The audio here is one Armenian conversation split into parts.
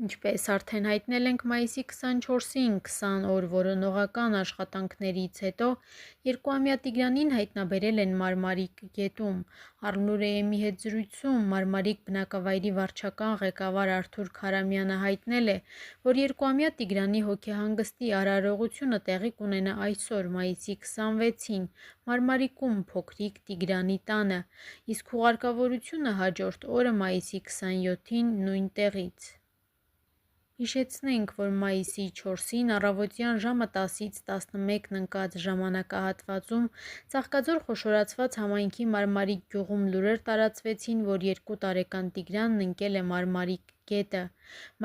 Ինչպես արդեն հայտնել ենք մայիսի 24-ին 20 օր որոնողական աշխատանքներից հետո երկուամյա Տիգրանին հայտնաբերել են Մարմարիկ գետում։ Առնուր-FM-ի հետ զրույցում Մարմարիկ բնակավայրի վարչական ղեկավար Արթուր Քարամյանը հայտնել է, որ երկուամյա Տիգրանի հոգեհանգստի արարողությունը տեղի կունենա այսօր մայիսի 26-ին Մարմարիկում փոքրիկ Տիգրանի տանը, իսկ հուղարկավորությունը հաջորդ օրը մայիսի 27-ին նույն տեղից։ Հիշեցնենք, որ մայիսի 4-ին առավոտյան ժամը 10-ից 11-ն ընկած ժամանակահատվածում Ծաղկաձոր խոշորացված համայնքի Մարմարիկ գյուղում լուրեր տարածվեցին, որ 2 տարեկան Տիգրանն ընկել է Մարմարիկ գետը։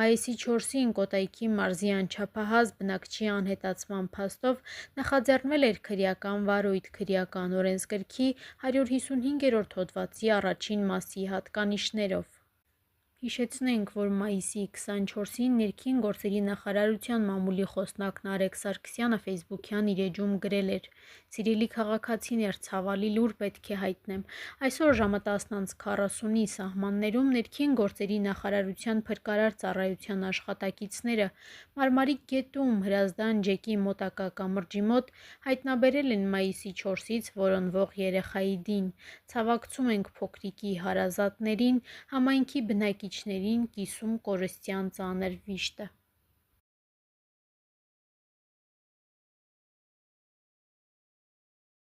Մայիսի 4-ին Կոտայքի մարզի անչափահաս բնակչի անհետացման փաստով նախաձեռնվել էր քրեական վարույթ քրեական օրենսգրքի 155-րդ հոդվածի առաջին մասի հատկանիշներով։ Հիշեցնենք, որ մայիսի 24-ին Ներքին գործերի նախարարության մամուլի խոսնակ Նարեկ Սարգսյանը ֆեյսբուքյան իր էջում գրել էր. «Սիրելի քաղաքացիներ, ցավալի լուր պետք է հայտնեմ։ Այսօր ժամը 10:40-ի սահմաններում Ներքին գործերի նախարարության փրկարար ծառայության աշխատակիցները Մարմարիկ գետում Հրազդան ջեկի մոտակա կամրջի մոտ հայտնաբերել են մայիսի 4-ից որոնվող երեխայի դին։ Ցավակցում ենք փոքրիկի հարազատներին, համայնքի բնակիչներին կիսում կորստյան ծանր վիշտը»։